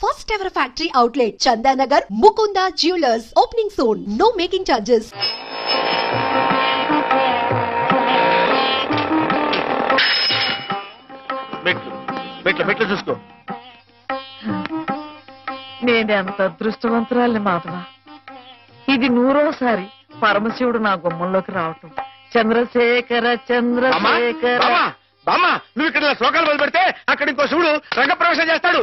first ever factory outlet, Chandanagar, Mukunda Jewelers, opening soon. No making charges. మెట్లు చూసుకో. నేనెంత అదృష్టవంతురాలి మాధవ. ఇది 100వసారి పరమశివుడు నా గుమ్మంలోకి రావటం. చంద్రశేఖర చంద్రశేఖర. బామ్మ, నువ్వు ఇక్కడ శ్లోకాలు మొదలు పెడితే అక్కడ ఇంకో శివుడు రంగప్రవేశం చేస్తాడు.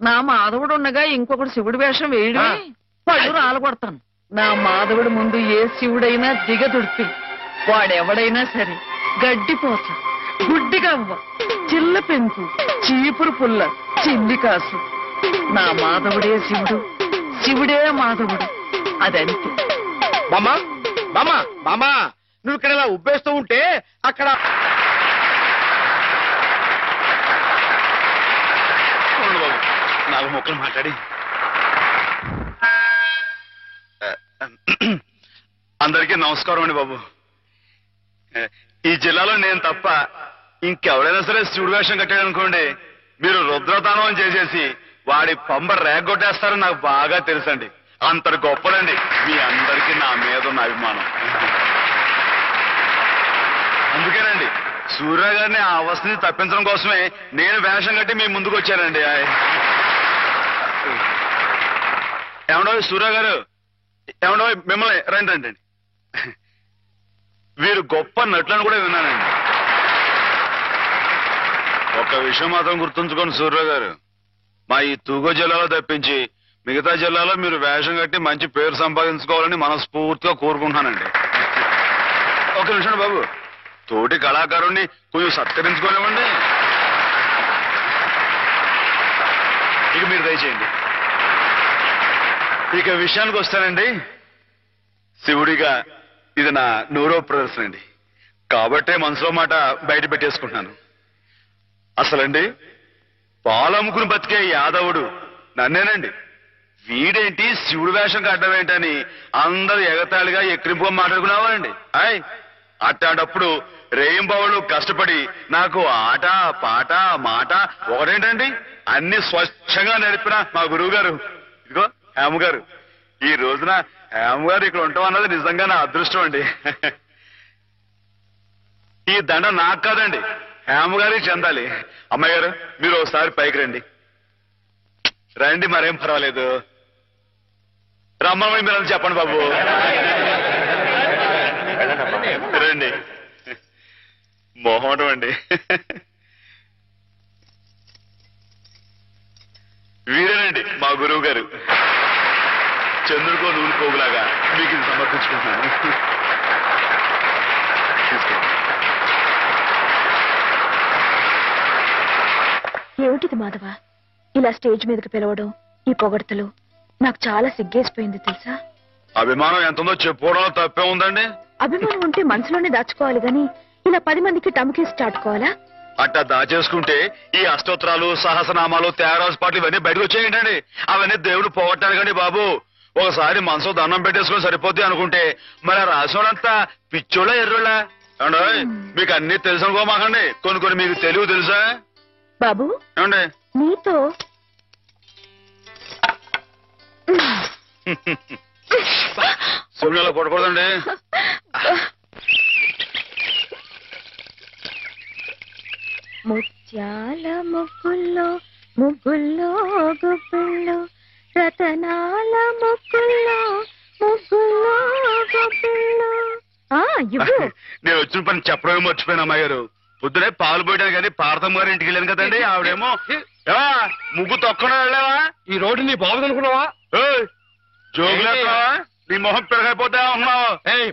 నా మాధవుడు ఉండగా ఇంకొకటి శివుడి వేషం వేయడమే పళ్ళు రాలగొడతాను. నా మాధవుడి ముందు ఏ శివుడైనా దిగదుడిపి వాడెవడైనా సరే గడ్డిపోచ, గుడ్డిగవ్వ, చిల్ల పెంకు, చీపురు పుల్ల, చిల్లి కాసు. నా మాధవుడే శివుడు, శివుడే మాధవుడు. అదంతే. బామ్మ బామ్మ బామ్మ, నువ్వు ఇక్కడ ఇలా ఉబ్బేస్తూ ఉంటే అక్కడ నాలుగు మొక్కలు మాట్లాడి అందరికీ నమస్కారం అండి బాబు. ఈ జిల్లాలో నేను తప్ప ఇంకెవరైనా సరే శివుడు వేషం కట్టాడనుకోండి, మీరు రుద్రతానం చేసేసి వాడి పంబ రేగొట్టేస్తారని నాకు బాగా తెలుసండి. అంతటి గొప్పదండి మీ అందరికీ నా మీద ఉన్న అభిమానం. అందుకేనండి సూర్య గారిని ఆ అవస్థని తప్పించడం కోసమే నేను వేషం కట్టి మీ ముందుకు వచ్చానండి. ఏమండో సూర్య గారు, ఏమండో మిమ్మల్ని రండి రండి. వీరు గొప్ప నటులను కూడా విన్నానండి. ఒక విషయం మాత్రం గుర్తుంచుకోండి సూర్య గారు, మా ఈ తూగో జిల్లాలో తప్పించి మిగతా జిల్లాలో మీరు వేషం కట్టి మంచి పేరు సంపాదించుకోవాలని మనస్ఫూర్తిగా కోరుకుంటున్నానండి. ఒక నిమిషం బాబు, తోటి కళాకారుణ్ణి కొంచెం సత్కరించుకోనివ్వండి. ఇక మీరు దయచేయండి. ఇక విషయానికి వస్తానండి. శివుడిగా ఇది నా 100వ ప్రదర్శన అండి, కాబట్టే మనసులో మాట బయట పెట్టేసుకుంటున్నాను. అసలండి పాలమ్ముకుని బతికే యాదవుడు నన్నేనండి. వీడేంటి శివుడు వేషం కట్టడం ఏంటని అందరూ ఎగతాళిగా ఎక్కిరింపుగా మాట్లాడుకున్నావారండి. అట్లాంటప్పుడు రేయింబావులు కష్టపడి నాకు ఆట పాట మాట ఒకటేంటండి అన్ని స్వచ్ఛంగా నేర్పిన మా గురువు గారు, ఇదిగో హేమ గారు. ఈ రోజున హేమ గారు ఇక్కడ ఉంటాం అన్నది నిజంగా నా అదృష్టం అండి. ఈ దండ నాకు కాదండి, హేమ గారికి చెందాలి. అమ్మాయి గారు, మీరు ఒకసారి పైకి రండి. రండి, మరేం పర్వాలేదు. రమ్మని మీరు చెప్పండి బాబు. రండి. మొహమాటం అండి. వీరేనండి మా గురువు గారు. చంద్రుడికో నూలు పోగులాగా మీకు ఇది సమర్పించుకుంటున్నాను. ఏమిటిది మాధవ, ఇలా స్టేజ్ మీదకి పిలవడం, ఈ పొగడతలు నాకు చాలా సిగ్గేసిపోయింది తెలుసా. అభిమానం ఎంతుందో చెప్పుకోవడంలో తప్పే ఉందండి. అభిమానం ఉంటే మనసులోనే దాచుకోవాలి గాని ఇలా 10 మందికి టమ్కేసి చాటుకోవాలా? అట్టా దాచేసుకుంటే ఈ అష్టోత్తరాలు, సహస్రనామాలు, త్యాగరాజు పాటలు ఇవన్నీ బయటకు వచ్చేయండి. అవన్నీ దేవుడు పోగొట్టారు కానీ బాబు. ఒకసారి మనసు దండం పెట్టేసుకుని సరిపోద్ది అనుకుంటే మరి రాసినంతా పిచ్చోళ్ళ ఎర్రోళ్ళ ఏమండి. మీకు అన్ని తెలుసు అనుకోమాకండి, కొన్ని కొన్ని మీకు తెలివి తెలుసా బాబు. ఏమండి నీతో శివునిలో కొట్టకూడదండి. ముత్యాల ముగ్గుల్లో ముగ్గుల్లో గుబ్బిళ్ళు, రతనాల ముగ్గుల్లో ముగ్గుల్లో గుబ్బిళ్ళు. నేను వచ్చిన పని చెప్పడమే మర్చిపోయాను అమ్మాయి గారు. పొద్దునే పాలు పోయడానికి కానీ పార్థమ్మ గారి ఇంటికి వెళ్ళాను కదండి. ఆవిడేమో ముగ్గు తొక్కడం వెళ్ళావా, ఈ రోడ్డు నీ బాగుంది అనుకున్నావా? జోగులేస్తున్నావా? నీ మొహం పెరగైపోతా ఉన్నావు.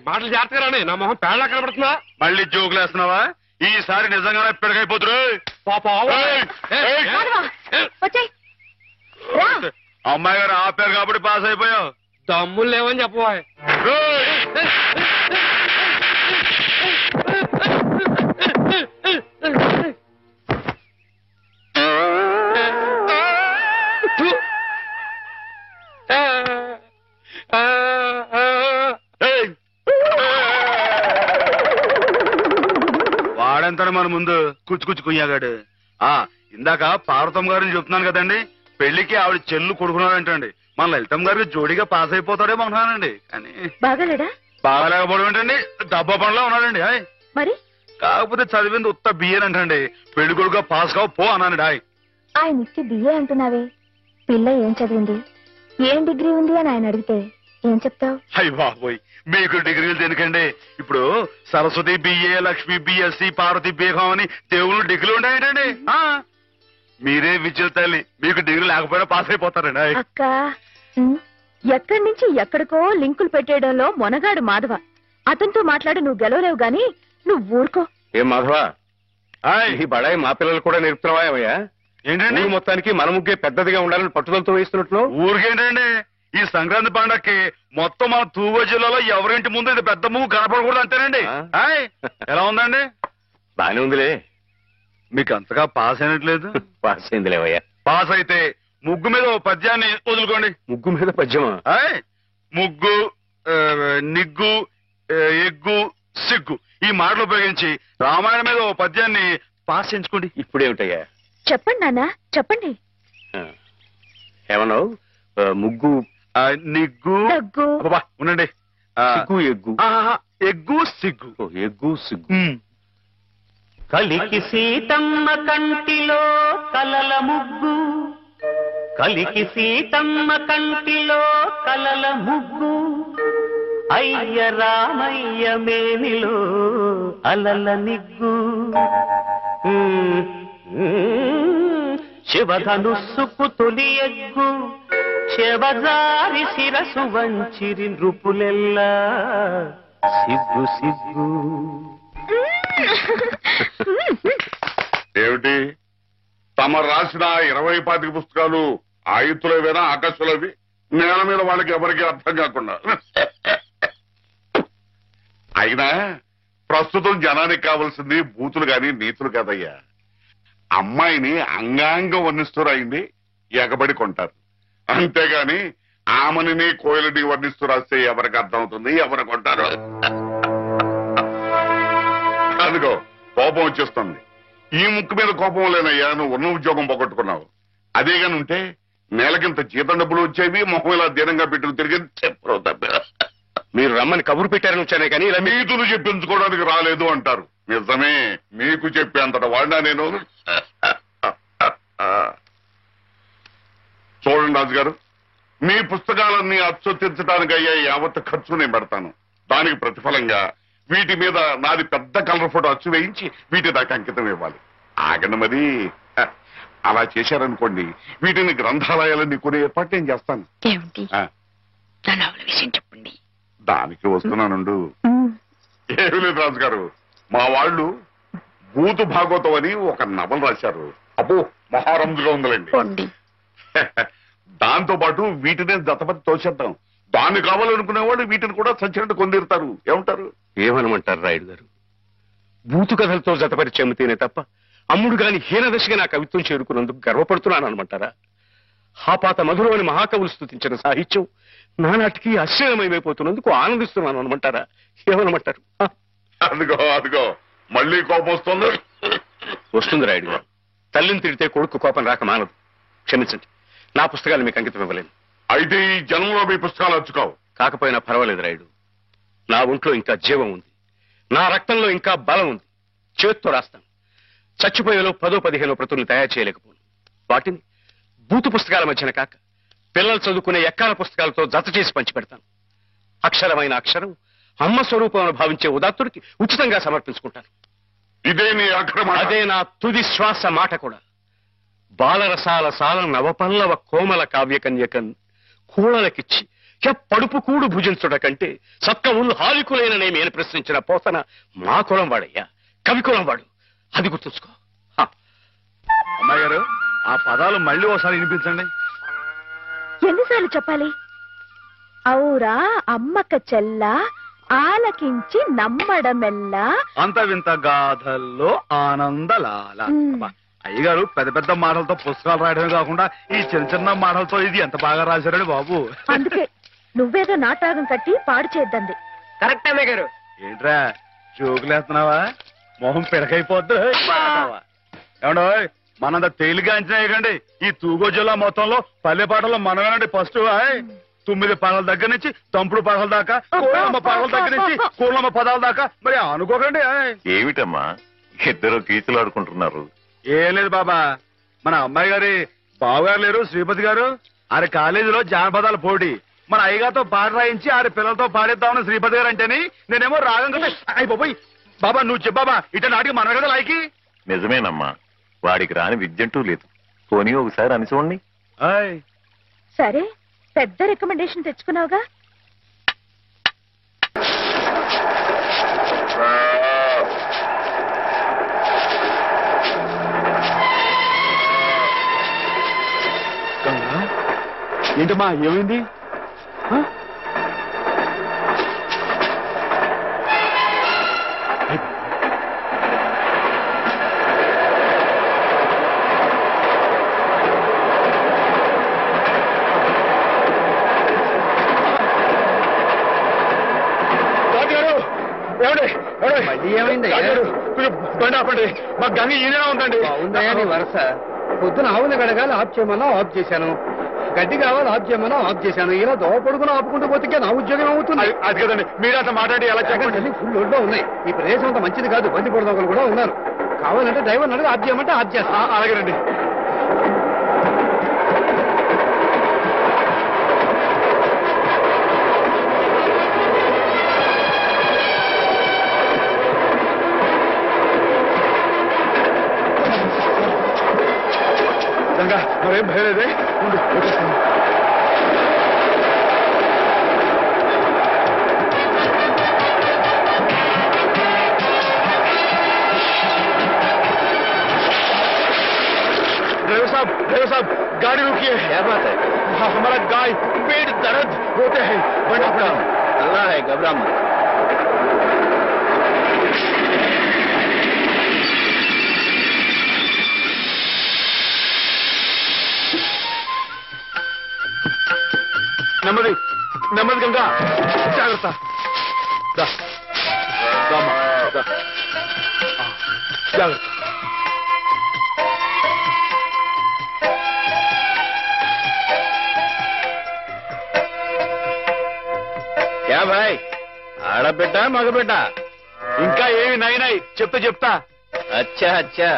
మాటలు జాగ్రత్తగా రాని, నా మొహం పేడలా కనబడుతుందా? మళ్ళీ జోగులేస్తున్నావా? ఈసారి నిజంగానే పెరగైపోతురు. అమ్మాయి గారు ఆపారు కాబట్టి పాస్ అయిపోయావు. దమ్ములు లేవని చెప్పవా? వాడంతాడు మన ముందు కుచ్చు కుచ్చు కుయ్యాగాడు. ఇందాక పార్వతమ్మ గారిని చెప్తున్నాను కదండి, పెళ్లికి ఆవిడ చెల్లు కొడుకున్నాడంటండి. మన లలితం గారికి జోడీగా పాస్ అయిపోతాడేమో అనుకున్నానండి. కానీ బాగాలేడా? బాగాలేకపోవడం ఏంటండి, డబ్బా పనిలో ఉన్నాడండి. హాయ్ మరి కాకపోతే చదివింది ఉత్త బియ్యన్ అంటండి. పెళ్లి కొడుకుగా పాస్ కావు పో అన్నానండి. హాయ్ ఆయన ఇచ్చి బిఏ అంటున్నావే, పిల్ల ఏం చదివింది, ఏం డిగ్రీ ఉంది అని ఆయన అడిగితే ఏం చెప్తావు? అయ్య బాబోయ్, మీకు డిగ్రీలు దేనికండి? ఇప్పుడు సరస్వతి బిఏ, లక్ష్మి బిఎస్సి, పార్వతి బీహం అని దేవుళ్ళు డిగ్రీలు ఉంటాయంటండి. మీరే విద్యుల తల్లి, మీకు డిగ్రీ లేకపోయినా పాస్ అయిపోతారండి. అక్క ఎక్కడి నుంచి ఎక్కడికో లింకులు పెట్టేయడంలో మొనగాడు మాధవ. అతనితో మాట్లాడి నువ్వు గెలవలేవు గాని నువ్వు ఊరుకో. ఏం మాధవ, ఈ బడాయి మా పిల్లలు కూడా నేర్పుతున్నావా ఏమయ్యా? ఏంటండి మొత్తానికి మన ముగ్గే పెద్దదిగా ఉండాలని పట్టుదలతో వేస్తున్నట్లు? ఊరికేంటండి, ఈ సంక్రాంతి పండక్కి మొత్తం మన తూర్పు జిల్లాలో ఎవరింటి ముందు ఇది పెద్ద ముగ్గు కనపడకూడదు అంతేనండి. హాయ్ ఎలా ఉందండి? బానే ఉందిలే. మీకు అంతగా పాస్ అయినట్లేదు. పాస్ అయిందిలేవయ్యా. పాస్ అయితే ముగ్గు మీద ఓ పద్యాన్ని వదులుకోండి. ముగ్గు మీద పద్యమా? ముగ్గు, నిగ్గు, ఎగ్గు, సిగ్గు ఈ మాటలు ఉపయోగించి రామాయణం మీద ఓ పద్యాన్ని పాస్ చేయించుకోండి. ఇప్పుడేమిటయ్యా? చెప్పండి నాన్న చెప్పండి. ఏమన్నావు? ముగ్గు, నిగ్గు, దగ్గు, ఉండండి. సిగ్గు, ఎగ్గు. ఎగ్గు సిగ్గు. ఎగ్గు సిగ్గు. కలికి సీతమ్మ కంటిలో కలల ముగ్గు, కలికి సీతమ్మ కంటిలో కలల ముగ్గు, అయ్య రామయ్య మేనిలో అలల నిగ్గు, శివధనుస్సుకు తొలి ఎగ్గు, శివజారి శిరసు వంచిరి నృపులెల్లా సిగ్గు సిగ్గు. ఏమిటి తమ రాసిన 20-25 పుస్తకాలు ఆయుత్తులవేనా ఆకాశులవి? నేల మీద వాళ్ళకి ఎవరికి అర్థం కాకుండా. అయినా ప్రస్తుతం జనానికి కావాల్సింది బూతులు గాని నీతులు కాదయ్యా. అమ్మాయిని అంగాంగం వర్ణిస్తూ రాయింది ఎగబడి కొంటారు, అంతేగాని ఆమెని కోయిలని వర్ణిస్తూ రాస్తే ఎవరికి అర్థం అవుతుంది, ఎవరు కొంటారు? అదిగో కోపం వచ్చేస్తుంది. ఈ ముక్కు మీద కోపం లేనయ్యా, నువ్వు ఉన్న ఉద్యోగం పోగొట్టుకున్నావు. అదేగాని ఉంటే నెలకింత జీతం డబ్బులు వచ్చేవి, మొహం ఇలా దీనంగా పెట్టుకు తిరిగి చెప్పరు తప్ప. మీరు రమ్మని కబురు పెట్టారని వచ్చానే కానీ ఇలా నీతులు చెప్పించుకోవడానికి రాలేదు అంటారు. నిజమే, మీకు చెప్పేంతట వాడినా నేను. చూడండి రాజు గారు, మీ పుస్తకాలన్నీ అచ్చొత్తించడానికి అయ్యే యావత్ ఖర్చు నేను పెడతాను. దానికి ప్రతిఫలంగా వీటి మీద నాది పెద్ద కలర్ ఫోటో అచ్చు వేయించి వీటి దాకా అంకితం ఇవ్వాలి. ఆగండి మరి. అలా చేశారనుకోండి, వీటిని గ్రంథాలయాలన్నీ కొనే ఏర్పాటు నేను చేస్తాను. విషయం చెప్పండి. దానికి వస్తున్నానుండు. ఏమి లేదు రాజు గారు, మా వాళ్ళు భూతు భాగవతం అని ఒక నవల రాశారు. అబ్బో మహారంజుగా ఉందండి. దాంతో పాటు వీటిని జతపతి తోసేద్దాం. దాన్ని కావాలనుకునేవాళ్ళు వీటిని కూడా సచ్చినట్టు కొందిరుతారు. ఏమంటారు? ఏమనమంటారు రాయుడు గారు? బూతు కథలతో జతపరిచి అమ్మితేనే తప్ప అమ్ముడు గాని హీనదశగా నా కవిత్వం చేరుకున్నందుకు గర్వపడుతున్నాను అనమంటారా? హాపాత మధురమని మహాకవులు స్తుతించిన సాహిత్యం నానాటికి అశ్లీలమైపోతున్నందుకు ఆనందిస్తున్నాను అనమంటారా? ఏమనమంటారు? అదిగో అదిగో మళ్ళీ కోపం వస్తుంది. వస్తుంది రాయుడు గారు. తల్లిని తిడితే కొడుకు కోపం రాక మానదు. క్షమించండి, నా పుస్తకాలు మీకు అంకితం ఇవ్వలేను. అయితే ఈ జనంలో మీ పుస్తకాలు అచ్చుకావు. కాకపోయినా పర్వాలేదు రాయుడు. నా ఒంట్లో ఇంకా జీవం ఉంది, నా రక్తంలో ఇంకా బలం ఉంది. చేత్తో రాస్తాను. చచ్చిపోయేలో 10-15 ప్రతుల్ని తయారు చేయలేకపోను. వాటిని బూతు పుస్తకాల మధ్యన కాక పిల్లలు చదువుకునే ఎక్కాల పుస్తకాలతో జత చేసి పంచిపెడతాను. అక్షరమైన అక్షరం అమ్మ స్వరూపం భావించే ఉదాత్తుడికి ఉచితంగా సమర్పించుకుంటాను. ఇదే నీ అక్రమ. అదే నా తుది శ్వాస మాట కూడా. బాలరసాల సాల నవపల్లవ కోమల కావ్యకన్యకన్ కూళలకిచ్చి పడుపు కూడు భుజించుట కంటే సత్కవులు హాలికులైననేమి అని ప్రశ్నించిన పోతన మా కులం వాడయ్యా, కవి కులం వాడు. అది గుర్తుంచుకో. అమ్మాయి గారు, ఆ పదాలు మళ్ళీ ఒకసారి వినిపించండి. ఎన్నిసార్లు చెప్పాలి? ఔరా అమ్మక చెల్ల ఆలకించి నమ్మడమెల్లా అంత వింత గాథల్లో ఆనందలాల. అయ్యగారు పెద్ద పెద్ద మాటలతో పుస్తకాలు రాయడమే కాకుండా ఈ చిన్న చిన్న మాటలతో ఇది ఎంత బాగా రాశారండి బాబు. అందుకే నువ్వేదో నాటకం కట్టి పాడు చేద్దంది. కరెక్ట్ అమ్మాయి గారు. ఏంట్రా జోకులేస్తున్నావా? మొహం పిడకైపోద్దు. ఏమండో మనంత తేలిగా అంచనా వేయకండి. ఈ తూగో జిల్లా మొత్తంలో పల్లె పాటల్లో మనమేనండి ఫస్ట్. 9 పాటల దగ్గర నుంచి తంపుడు పాటల దాకా, కోళ్ళమ్మ పాటల దగ్గర నుంచి కోళ్ళమ్మ పదాల దాకా మరి అనుకోకండి. ఏమిటమ్మా ఇద్దరు గీతలు ఆడుకుంటున్నారు? ఏం లేదు బాబా, మన అమ్మాయి గారి బావగారు లేరు శ్రీపతి గారు, ఆరి కాలేజీలో జానపదాల పోటీ మన అయ్యగారితో పాట రాయించి ఆరి పిల్లలతో పాడేద్దామని శ్రీపతి గారు అంటేని నేనేమో రాగం కదా అయిపోయి. బాబా నువ్వు చెప్పాబా ఇట నాటికి మన కదా లాయకి. నిజమేనమ్మా, వాడికి రాని విద్యంటూ లేదు. పోనీ ఒకసారి అని చూడండి. సరే పెద్ద రికమెండేషన్ తెచ్చుకున్నావుగా. ఏంటమ్మా ఏమైంది? ఏమైంది? బండి ఆపండి, మా గంగ ఈయన ఉందండి. ఉందయ్యా నీ వరస. పొద్దున ఆవుని గడగాలి ఆఫ్ చేయమన్నా ఆఫ్ చేశాను, గడ్డి కావాలి ఆఫ్ చేయమన్నా ఆఫ్ చేశాను. ఇలా దోవ పొడుగున ఆపుకుంటూ పోతే నా ఉద్యోగం అవుతుంది. అది కదండి, మీరు అట్లా మాట్లాడి ఎలా చెప్పండి. ఫుల్ ఒడ్లో ఉన్నాయి. ఈ ప్రదేశం అంతా మంచిది కాదు, బండి పొడదొకలు కూడా ఉన్నారు. కావాలంటే డ్రైవర్ అడిగి ఆఫ్ చేయమంటే ఆఫ్ చేస్తా. అలాగేనండి. మరేం భయం లేదే, వచ్చేస్తాను. ड्राइवर साहब गाड़ी रुकिए। क्या बात है? हमारा गाय पेट दर्द होते हैं। बड़ा अल्लाह है, घबरा मत। నెమ్మది నెమ్మది గంగా, జాగ్రత్త. జాగ్రత్త. क्या भाई, ఆడబిడ్డ మగబిడ్డ? ఇంకా ఏమి నైనాయి చెప్తా. అచ్చా అచ్చా.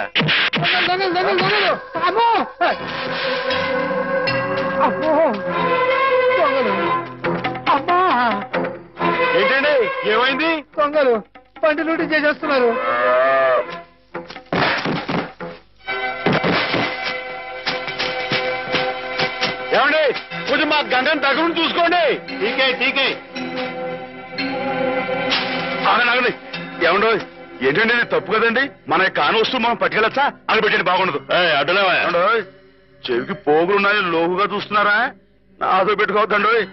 ఏంటండి ఏమైంది? దొంగలు బండి లూటీ చేసేస్తున్నారు. ఏమండి కొంచెం మా గంగని దగ్గర చూసుకోండి. ఠీకే ఠీకే. ఆగండి. ఏమండో ఏంటండి ఇది తప్పు కదండి. మన కాని వస్తువు మనం పట్టుకెళ్ళచ్చా? అని పెట్టండి, బాగుండదు. అడ్డులేవా? చెవికి పోగులున్నాయి, లోహుగా చూస్తున్నారా? నాతో పెట్టుకోవద్దండి,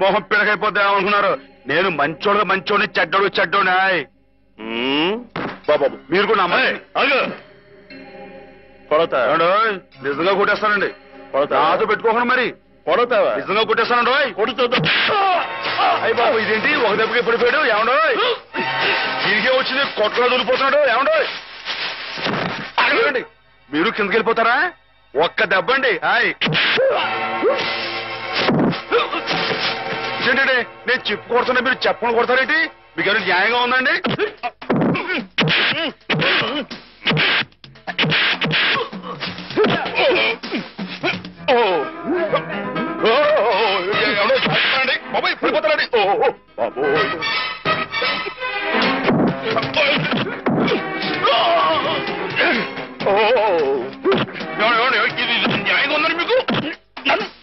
మొహం పిడకైపోద్దా అనుకున్నారు. నేను మంచోడిని చెడ్డోని. బాబు మీరు కూడా కొడతా నిజంగా కొట్టేస్తానండి. నాతో పెట్టుకోకుండా మరి కొడతావా? నిజంగా కొట్టేస్తానండి. కొడుతుందా? అయ్యి బాబు ఇదేంటి ఒక దెబ్బకి పడిపోయాడు? ఏమండో తిరిగే వచ్చింది కొట్టలో దూరిపోతున్నాడు. ఏమండో అడగండి, మీరు కిందకి వెళ్ళిపోతారా? ఒక్క దెబ్బండి. ఏంటండి నేను చెప్పు కొడుతున్నా, మీరు చెప్పకుండా కొడతారేంటి? మీకు ఏమైనా న్యాయంగా ఉందండి? ఎవడో చేస్తానండి బాబాయ్, పడిపోతారండి. బాబోయ్ ఇది న్యాయంగా ఉందండి మీకు?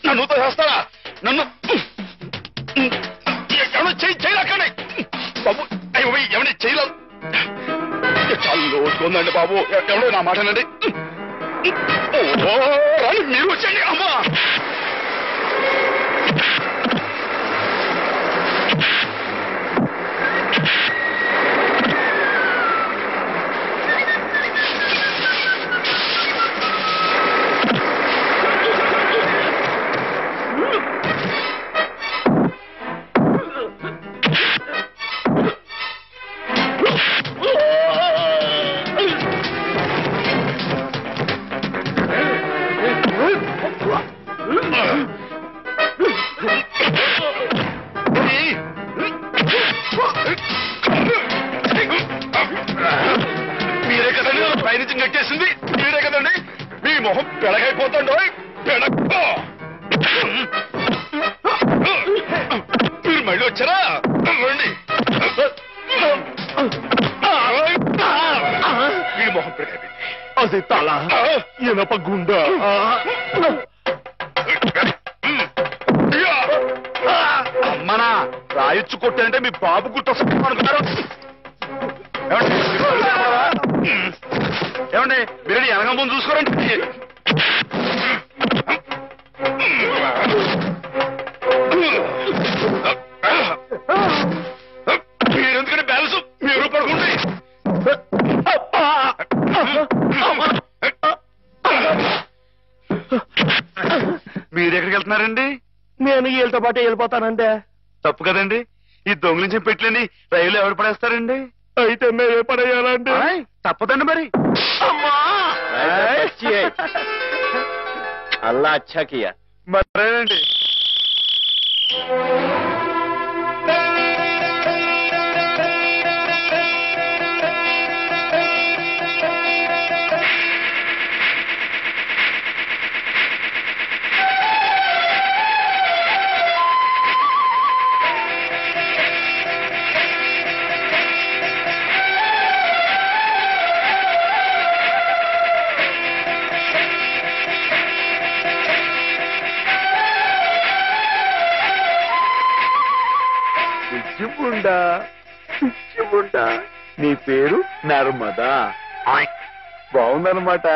నన్ను చేస్తారా? నన్ను ఎవడో చేయలేకండి బాబు. అయ్యో ఎవరి చేయలేదు, చాలా లోటుకుందండి బాబు. ఎవడో నా మాటనండి. రాని మీరు వచ్చండి. అమ్మా అది తల ఇనప గుండ అమ్మనా రాయిచ్చు కొట్టారంటే మీ బాబు గుర్తొస్తాం అనుకున్నారు. ఏమండి మీరు వెనక ముందు చూసుకోరండి. మీరెందుకంటే బ్యాలెన్స్ మీరు పడుకోండి. మీరు ఎక్కడికి వెళ్తున్నారండి? నేను వీళ్ళతో పాటు వెళ్ళిపోతానంటే. తప్పు కదండి, ఈ దొంగిలించి పెట్టలేని రైలు ఎవరు పడేస్తారండి? అయితే మేమే పడేయాలండి. తప్పదండి మరి. అల్లా అచ్చా కియా. మరేనండి. నీ పేరు నర్మదా. బాగుందన్నమాట.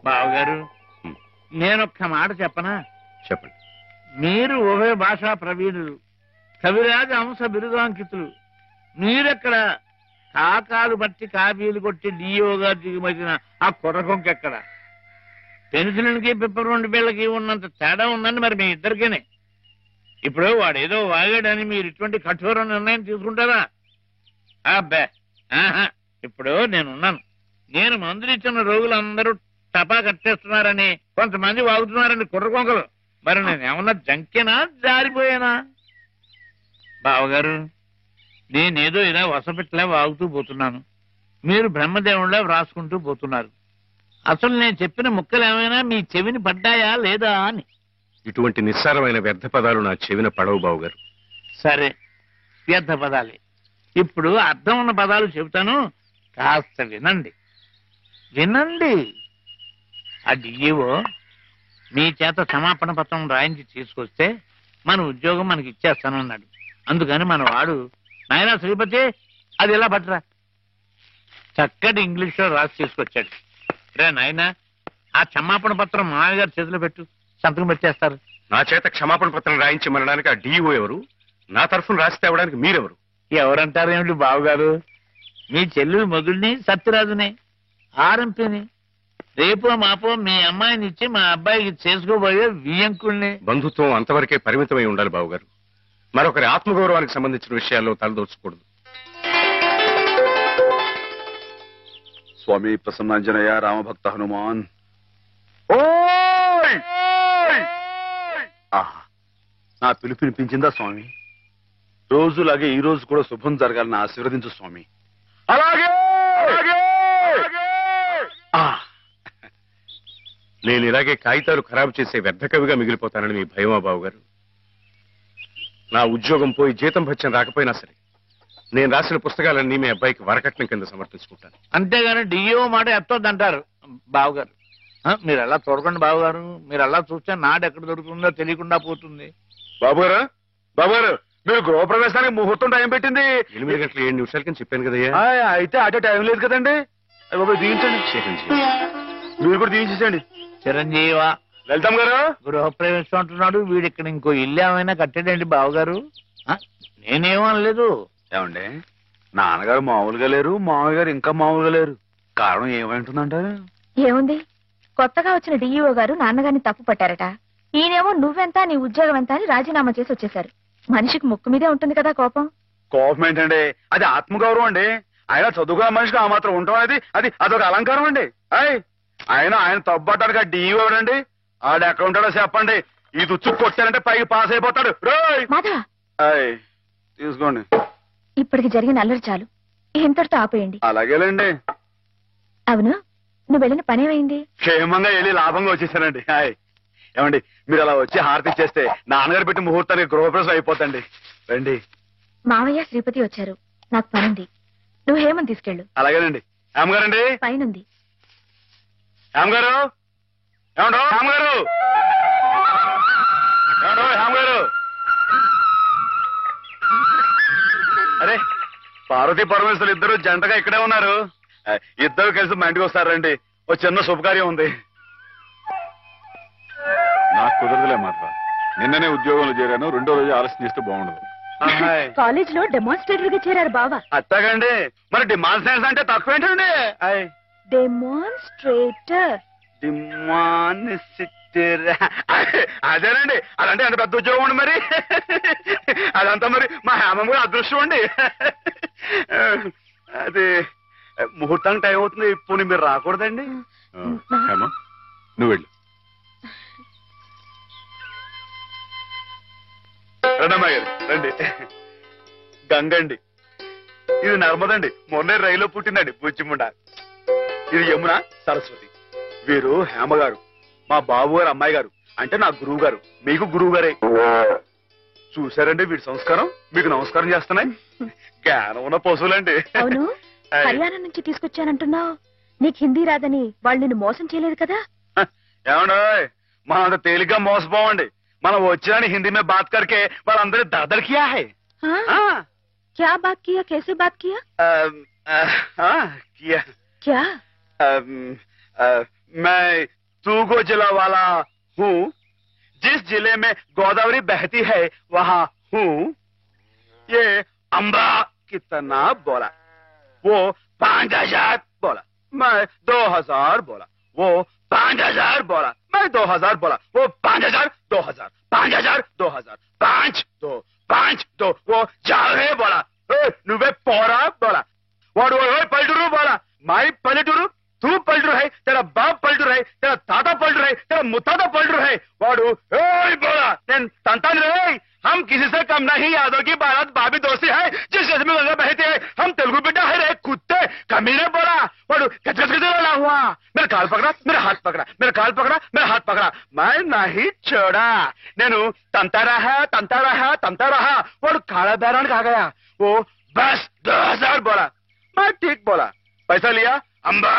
బావగారు, నేనొక్క మాట చెప్పనా? చెప్పండి. మీరు ఉభయ భాషా ప్రవీణులు, కవిరాజ అంశ బిరుదాంకితులు. మీరెక్కడ కాకాలు బట్టి కాపీలు కొట్టి డియోగా దిగుమతిన ఆ కుర్రకొంకెక్కడ? పెన్సిల్కి పిప్పర్ బిళ్ళకి ఉన్నంత తేడా ఉందండి మరి మీ ఇద్దరికేనే. ఇప్పుడు వాడేదో వాగాడని మీరు ఇటువంటి కఠోర నిర్ణయం తీసుకుంటారా? అబ్బే, ఇప్పుడు నేనున్నాను. నేను మందులు ఇచ్చిన రోగులందరూ టపా కట్టేస్తున్నారని కొంతమంది వాగుతున్నారండి కుర్రకొంకలు. మరి నేనేమన్నా జంకేనా, జారిపోయానా? బావగారు, నేనేదో ఇలా వసపెట్టలే వాగుతూ పోతున్నాను, మీరు బ్రహ్మదేవుళ్ళ వ్రాసుకుంటూ పోతున్నారు. అసలు నేను చెప్పిన ముక్కలు ఏమైనా మీ చెవిని పడ్డాయా లేదా అని. ఇటువంటి నిస్సారమైన వ్యర్థ పదాలు నా చెవిన పడవు బావుగారు. సరే, వ్యర్థ పదాలే. ఇప్పుడు అర్థం ఉన్న పదాలు చెబుతాను, కాస్త వినండి. వినండి. ఆ డిఈఓ మీ చేత క్షమాపణ పత్రం రాయించి తీసుకొస్తే మన ఉద్యోగం మనకి ఇచ్చేస్తానన్నాడు. అందుకని మన వాడు, నాయనా శ్రీపతి అది ఎలా పట్టరా, చక్కటి ఇంగ్లీష్లో రాసి తీసుకొచ్చాడు. రే నాయనా, ఆ క్షమాపణ పత్రం మామయ్య గారి చేతిలో పెట్టు, సంతకం పెట్టేస్తారు. నా చేత క్షమాపణ పత్రం రాయించి మనడానికి ఆ డిఈఓ ఎవరు? నా తరఫున రాసి తేవడానికి మీరెవరు? ఎవరంటారేమిటి బావగారు, మీ చెల్లెలు మొగుడిని సత్యరాజుని, ఆర్ఎంపీని. రేపో మాపో మీ అమ్మాయిని ఇచ్చి మా అబ్బాయికి చేసుకోబోయే వియంకుల్ని. బంధుత్వం అంతవరకే పరిమితమై ఉండాలి బావుగారు. మరొకరి ఆత్మగౌరవానికి సంబంధించిన విషయాల్లో తలదోచకూడదు. స్వామి ప్రసన్నాంజనేయ రామభక్త హనుమాన్. ఆహా, నా పిలుపు వినిపించిందా స్వామి? రోజులాగే ఈ రోజు కూడా శుభం జరగాలని ఆశీర్వదించు స్వామి. అలాగే. నేను ఇలాగే కాగితాలు ఖరాబు చేసే వ్యర్థ కవిగా మిగిలిపోతానని మీ భయమా బావుగారు? నా ఉద్యోగం పోయి జీతం భత్యం రాకపోయినా సరే నేను రాసిన పుస్తకాలన్నీ మీ అబ్బాయికి వరకట్నం కింద సమర్పించుకుంటాను. అంతేగాని డిఓ మాట ఎత్తొద్దంటారు బావగారు. మీరు అలా చూడకండి బావగారు, మీరు అలా చూస్తే నాడు ఎక్కడ దొరుకుతుందో తెలియకుండా పోతుంది. బాబుగారు, బాబుగారు, మీరు గృహప్రవేశానికి ముహూర్తం టైం పెట్టింది 8 గంటల 7 నిమిషాల కింద చెప్పాను కదయ్యా. అయితే అటే టైం లేదు కదండి. దీవించండి, చిరంజీవి. మీరు కూడా దీవించండి. చిరంజీవ వెళ్తాం గారు. గృహప్రవేశం అంటున్నాడు వీడు, ఇక్కడ ఇంకో ఇల్లు ఏమైనా కట్టాడండి బావగారు? నేనేమనలేదు. ఏమండి, నాన్నగారు మామూలుగా లేరు, మామయ్య గారు ఇంకా మామూలుగా లేరు. కారణం ఏమంటుందంటారు? ఏముంది, కొత్తగా వచ్చిన డిఈఓ గారు నాన్నగారిని తప్పు పట్టారట. ఈయనేమో నువ్వెంత నీ ఉద్యోగం ఎంత అని రాజీనామా చేసి వచ్చేశారు. మనిషికి ముక్కు మీదే ఉంటుంది కదా కోపం. కోపం ఏంటండి, అది ఆత్మగౌరవం అండి. ఆయన చదువుకున్న మనిషికి ఆ మాత్రం ఉండటం అనేది అదొక అలంకారం అండి. ఆయన తప్పడానికి ఆ డిఈఓ అండి. ఆడు ఎక్కడ ఉంటాడో చెప్పండి, ఈ దుచ్చు కొట్టారంటే పైకి పాస్ అయిపోతాడు. మాధవ, తీసుకోండి. ఇప్పటికి జరిగిన అల్లరి చాలు, ఇంతటితో ఆపేయండి. అలాగేలేండి. అవును, నువ్వు వెళ్ళిన పనేమైంది? క్షేమంగా వెళ్ళి లాభంగా వచ్చేసానండి. హాయ్ ఏమండి, మీరు అలా వచ్చి హారతి ఇచ్చేస్తే నాన్నగారు పెట్టి ముహూర్తానికి గృహప్రవేశం అయిపోతండి. రండి. మావయ్య శ్రీపతి వచ్చారు, నాకు పనుంది. నువ్వు హేమని తీసుకెళ్ళు. అలాగేనండి. హేమగారండి పైనుంది. హేమగారు, ఏమండో హేమగారు, ఏమండో హేమగారు. అరే, పార్వతీ పరమేశ్వరులు ఇద్దరు జంటగా ఇక్కడే ఉన్నారు. ఇద్దరు కలిసి మా ఇంటికి వస్తారండి. ఓ చిన్న శుభకార్యం ఉంది. నాకు కుదరదులే మాత్రం. నిన్ననే ఉద్యోగంలో చేరాను. రెండో రోజు ఆలస్యం చేస్తే బాగుండదు. కాలేజ్ లో డెమాన్స్ట్రేటర్ గా చేరారు బావా. అత్తగండి, మరి డిమాన్స్ట్రేషన్ అంటే తక్కువ ఏంటండి? డెమాన్స్ట్రేటర్. అదేనండి, అదంటే ఎంత పెద్ద ఉద్యోగం అండి. మరి అదంతా మరి మా హేమం కూడా అదృష్టం అండి. అది ముహూర్తానికి టైం అవుతుంది. ఇప్పుడు మీరు రాకూడదండి. హేమ, నువ్వు వెళ్ళు. రండమ్మా గారు, రండి. గంగండి, ఇది నర్మదండి, మొన్నే రైల్లో పుట్టిందండి బుచ్చిముండ. ఇది యమున, సరస్వతి. వీరు హేమ గారు, మా బాబు గారు అమ్మాయి గారు. అంటే నా గురువు గారు, మీకు గురువు గారే. చూసారండి వీడి సంస్కారం, మీకు నమస్కారం చేస్తున్నాయి. జ్ఞానం ఉన్న పశువులండి. అవును, హర్యానా నుంచి తీసుకొచ్చానంటున్నావు. నీకు హిందీ రాదని వాళ్ళు నిన్ను మోసం చేయలేదు కదా? ఏమండో, మనం అంత తేలిగ్గా మోసపోవండి. మనం వచ్చాని హిందీ में बात करके వాళ్ళందరూ दरदर किया है. क्या बात किया? कैसे बात किया? किया क्या? मैं तूगो जिला वाला हूँ. जिस जिले में गोदावरी बहती है वहाँ हूँ. ये अम्बा कितना बोला, वो 5000 बोला, मैं 2000 बोला. वो 5000 बोला, मैं 2000 बोला. वो 5000 2000 5000 2000 5 2 5 2. वो जावे बोला. నువ్వే పోరా బోలా. వాడు పల్లెటూరు బోలా. మై పల్లెటూరు, तू पलटू है, तेरा बाप पलटू है, तेरा ताता पलटू है, तेरा मुताता पलटू है. वाडू बोला, संतान रे, हम किसी से कम नहीं. यादव की बारात भाभी दोस्ती है, जिस देश में गंगा बहती है. हम तेलुगु बेटा है रे, कुत्ते कमीने बोला. वाडू गजगजगजला हुआ. मेरा काल पकड़ा, मेरा हाथ पकड़ा, मेरा काल पकड़ा, मेरा हाथ पकड़ा. मैं नहीं छोड़ा. నేను తంతా रहा. वाडू काला बैरान खा गया. वो बस 2000 बोला. मैं ठीक बोला. पैसा लिया. अम्बा